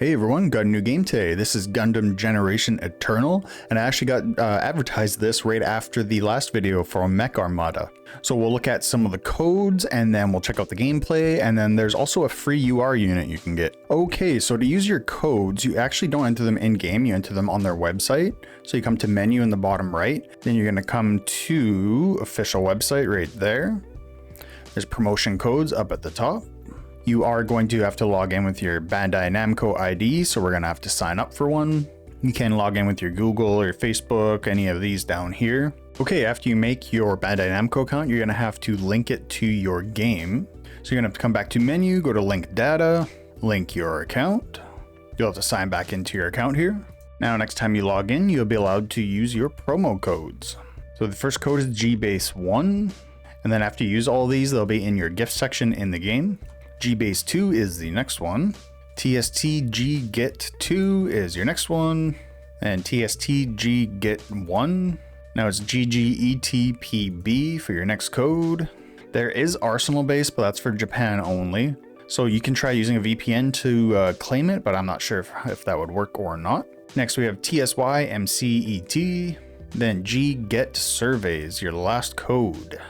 Hey everyone, got a new game today. This is Gundam Generation Eternal, and I actually got advertised this right after the last video for Mech Armada. So we'll look at some of the codes, and then we'll check out the gameplay, and then there's also a free UR unit you can get. Okay, so to use your codes, you actually don't enter them in-game, you enter them on their website. So you come to menu in the bottom right, then you're gonna come to official website right there. There's promotion codes up at the top. You are going to have to log in with your Bandai Namco ID, so we're going to have to sign up for one. You can log in with your Google or your Facebook, any of these down here. Okay, after you make your Bandai Namco account, you're going to have to link it to your game. So you're going to have to come back to menu, go to link data, link your account. You'll have to sign back into your account here. Now, next time you log in, you'll be allowed to use your promo codes. So the first code is GBase1, and then after you use all these, they'll be in your gift section in the game. GBase2 is the next one. TSTGget2 is your next one. And TSTGget1. Now it's GGETPB for your next code. There is Arsenal base, but that's for Japan only. So you can try using a VPN to claim it, but I'm not sure if that would work or not. Next we have TSYMCET. Then GGetSurvey is your last code.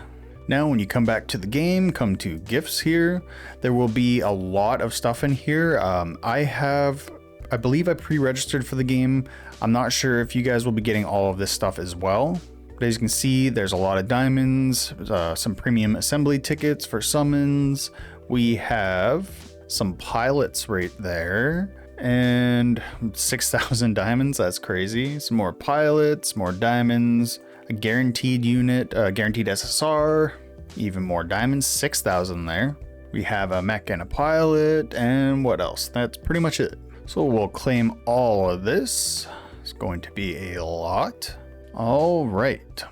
Now when you come back to the game, come to gifts here, there will be a lot of stuff in here. I believe I pre-registered for the game. I'm not sure if you guys will be getting all of this stuff as well. But as you can see, there's a lot of diamonds, some premium assembly tickets for summons. We have some pilots right there and 6,000 diamonds. That's crazy. Some more pilots, more diamonds. A guaranteed unit, guaranteed SSR, even more diamonds, 6,000 there. We have a mech and a pilot, and what else? That's pretty much it. So we'll claim all of this. It's going to be a lot. All right.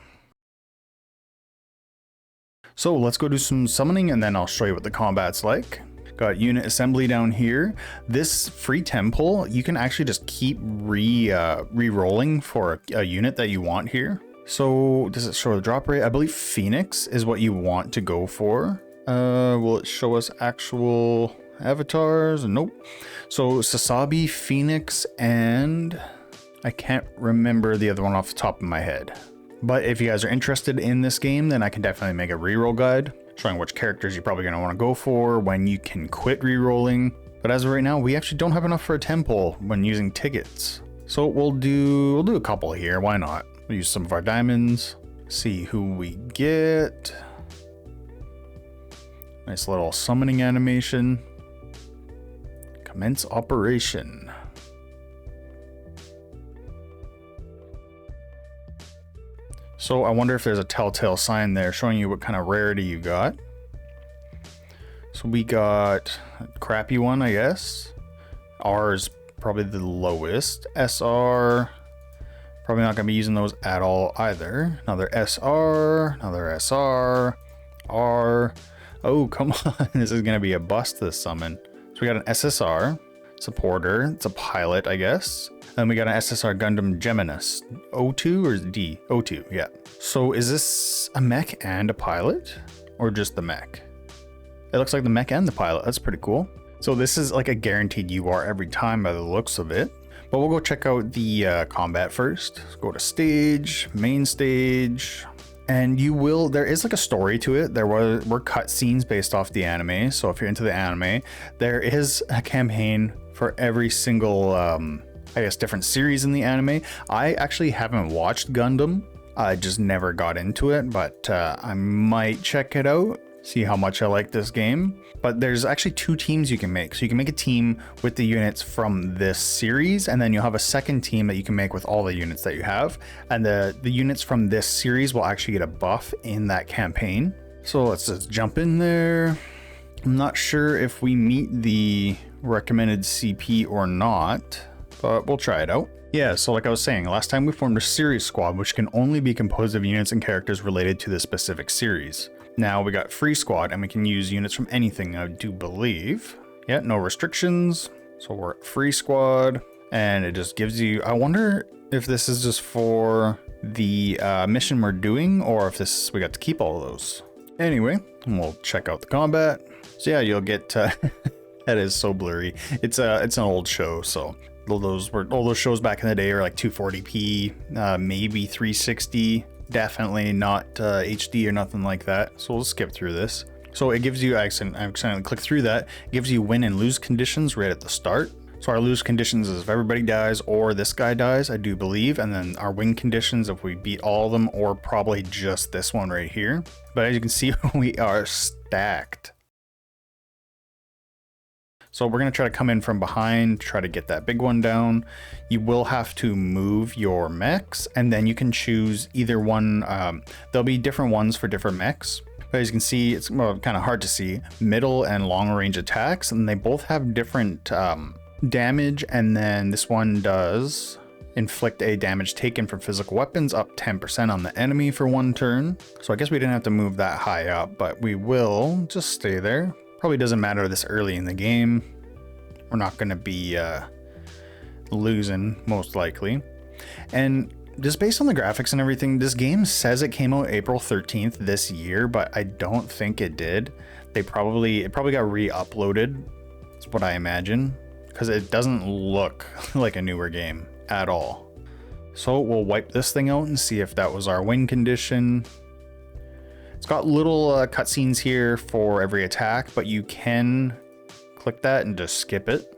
So let's go do some summoning, and then I'll show you what the combat's like. Got unit assembly down here. This free temple, you can actually just keep re-rolling for a unit that you want here. So does it show the drop rate? I believe Phoenix is what you want to go for. Will it show us actual avatars? Nope. So Sasabi, Phoenix, and I can't remember the other one off the top of my head. But if you guys are interested in this game, then I can definitely make a reroll guide showing which characters you're probably going to want to go for, when you can quit rerolling. But as of right now, we actually don't have enough for a temple when using tickets. So we'll do a couple here. Why not? We'll use some of our diamonds, see who we get. Nice little summoning animation. Commence operation. So I wonder if there's a telltale sign there showing you what kind of rarity you got. So we got a crappy one, I guess. R is probably the lowest. SR. Probably not going to be using those at all either. Another SR, another SR, R. Oh, come on. This is going to be a bust, this summon. So we got an SSR, supporter. It's a pilot, I guess. And we got an SSR Gundam Geminis. O2 or D? O2, yeah. So is this a mech and a pilot? Or just the mech? It looks like the mech and the pilot. That's pretty cool. So this is like a guaranteed UR every time by the looks of it. But we'll go check out the combat first. Let's go to stage, main stage, and there is like a story to it. There were cutscenes based off the anime. So if you're into the anime, there is a campaign for every single, I guess, different series in the anime. I actually haven't watched Gundam. I just never got into it, but I might check it out. See how much I like this game. But there's actually two teams you can make. So you can make a team with the units from this series, and then you'll have a second team that you can make with all the units that you have. And the units from this series will actually get a buff in that campaign. So let's just jump in there. I'm not sure if we meet the recommended CP or not, but we'll try it out. Yeah, so like I was saying, last time we formed a series squad, which can only be composed of units and characters related to this specific series. Now we got free squad, and we can use units from anything, I do believe. Yeah, no restrictions. So we're at free squad, and it just gives you, I wonder if this is just for the mission we're doing, or if we got to keep all of those. Anyway, we'll check out the combat. So yeah, you'll get That is so blurry. It's an old show, so all those shows back in the day are like 240p, maybe 360. Definitely not HD or nothing like that. So we'll skip through this. So it gives you, I accidentally clicked through that. It gives you win and lose conditions right at the start. So our lose conditions is if everybody dies or this guy dies, I do believe. And then our win conditions if we beat all of them or probably just this one right here. But as you can see, we are stacked. So we're going to try to come in from behind, try to get that big one down. You will have to move your mechs, and then you can choose either one. There'll be different ones for different mechs. But as you can see, it's kind of hard to see. Middle and long range attacks, and they both have different damage, and then this one does inflict a damage taken from physical weapons up 10% on the enemy for 1 turn. So I guess we didn't have to move that high up, but we will just stay there. Probably doesn't matter this early in the game. We're not going to be losing, most likely. And just based on the graphics and everything, this game says it came out April 13th this year, but I don't think it did. It probably got re-uploaded. That's what I imagine, because it doesn't look like a newer game at all. So we'll wipe this thing out and see if that was our win condition. It's got little cutscenes here for every attack, but you can click that and just skip it.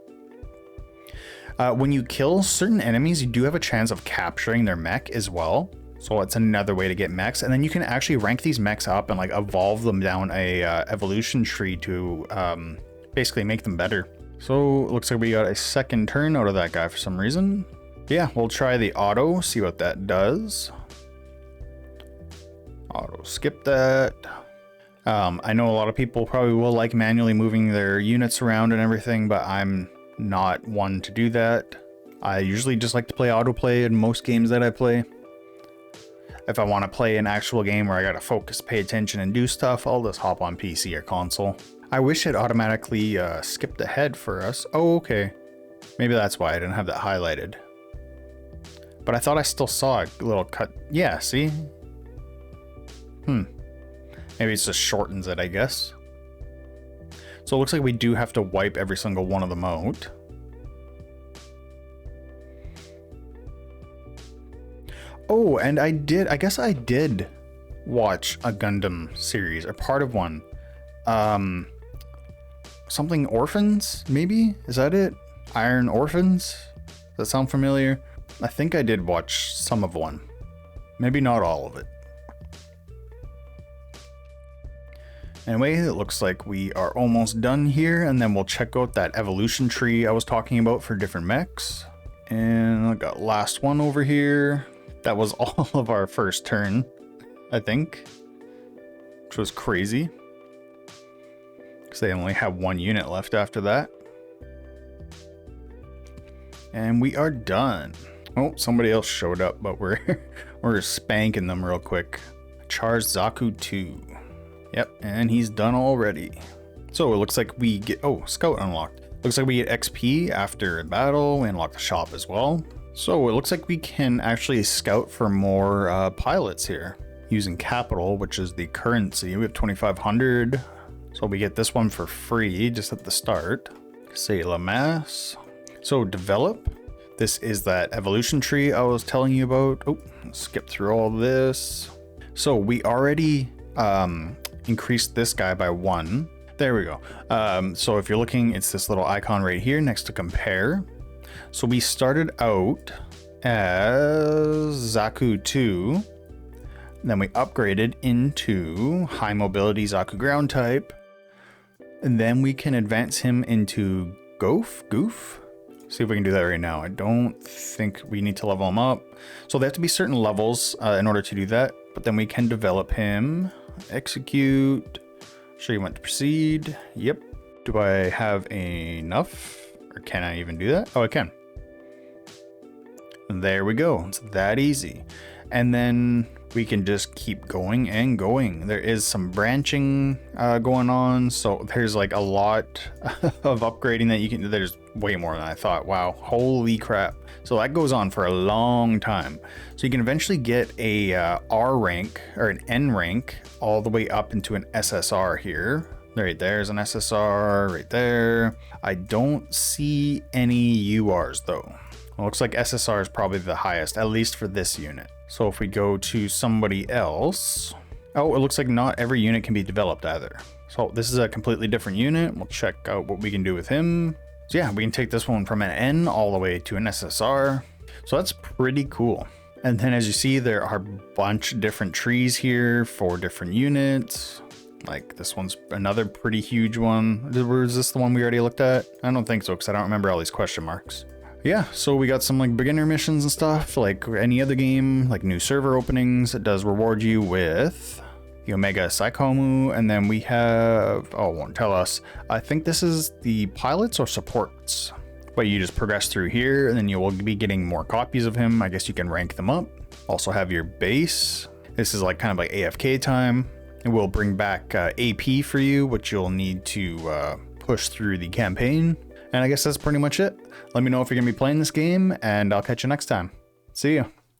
When you kill certain enemies, you do have a chance of capturing their mech as well. So it's another way to get mechs. And then you can actually rank these mechs up and like evolve them down a evolution tree to basically make them better. So it looks like we got a second turn out of that guy for some reason. Yeah, we'll try the auto, see what that does. Auto skip that. I know a lot of people probably will like manually moving their units around and everything, but I'm not one to do that. I usually just like to play autoplay in most games that I play. If I want to play an actual game where I gotta focus, pay attention, and do stuff, I'll just hop on PC or console. I wish it automatically skipped ahead for us. Oh, okay. Maybe that's why I didn't have that highlighted. But I thought I still saw a little cut. Yeah, see? Maybe it just shortens it, I guess. So it looks like we do have to wipe every single one of them out. Oh, and I guess I did watch a Gundam series, or part of one. Something Orphans, maybe? Is that it? Iron Orphans? Does that sound familiar? I think I did watch some of one. Maybe not all of it. Anyway, it looks like we are almost done here, and then we'll check out that evolution tree I was talking about for different mechs. And I got last one over here. That was all of our first turn, I think, which was crazy, because they only have 1 unit left after that. And we are done. Oh, somebody else showed up, but we're spanking them real quick. Charged Zaku 2. Yep, and he's done already. So it looks like we get, oh, Scout unlocked. Looks like we get XP after battle. We unlock the shop as well. So it looks like we can actually scout for more pilots here using capital, which is the currency. We have 2,500. So we get this one for free just at the start. Say La Masse. So develop. This is that evolution tree I was telling you about. Oh, skip through all this. So we already increased this guy by 1. There we go. So if you're looking, it's this little icon right here next to compare. So we started out as Zaku 2. Then we upgraded into high mobility Zaku ground type. And then we can advance him into Goof. See if we can do that right now. I don't think we need to level him up. So they have to be certain levels in order to do that. But then we can develop him. Execute. Show you when to proceed. Yep. Do I have enough? Or can I even do that? Oh, I can. There we go. It's that easy. And then we can just keep going and going. There is some branching going on. So there's like a lot of upgrading that you can do. There's way more than I thought. Wow. Holy crap. So that goes on for a long time. So you can eventually get a R rank or an N rank all the way up into an SSR here. Right there's an SSR right there. I don't see any URs though. Well, looks like SSR is probably the highest, at least for this unit. So if we go to somebody else, oh, it looks like not every unit can be developed either. So this is a completely different unit. We'll check out what we can do with him. So yeah, we can take this one from an N all the way to an SSR. So that's pretty cool. And then as you see, there are a bunch of different trees here for different units. Like this one's another pretty huge one. Was this the one we already looked at? I don't think so, because I don't remember all these question marks. Yeah, so we got some like beginner missions and stuff, like any other game, like new server openings. It does reward you with the Omega Psychomu, and then we have, oh, it won't tell us. I think this is the pilots or supports. But you just progress through here, and then you will be getting more copies of him. I guess you can rank them up. Also have your base. This is like kind of like AFK time. It will bring back AP for you, which you'll need to push through the campaign. And I guess that's pretty much it. Let me know if you're going to be playing this game, and I'll catch you next time. See ya.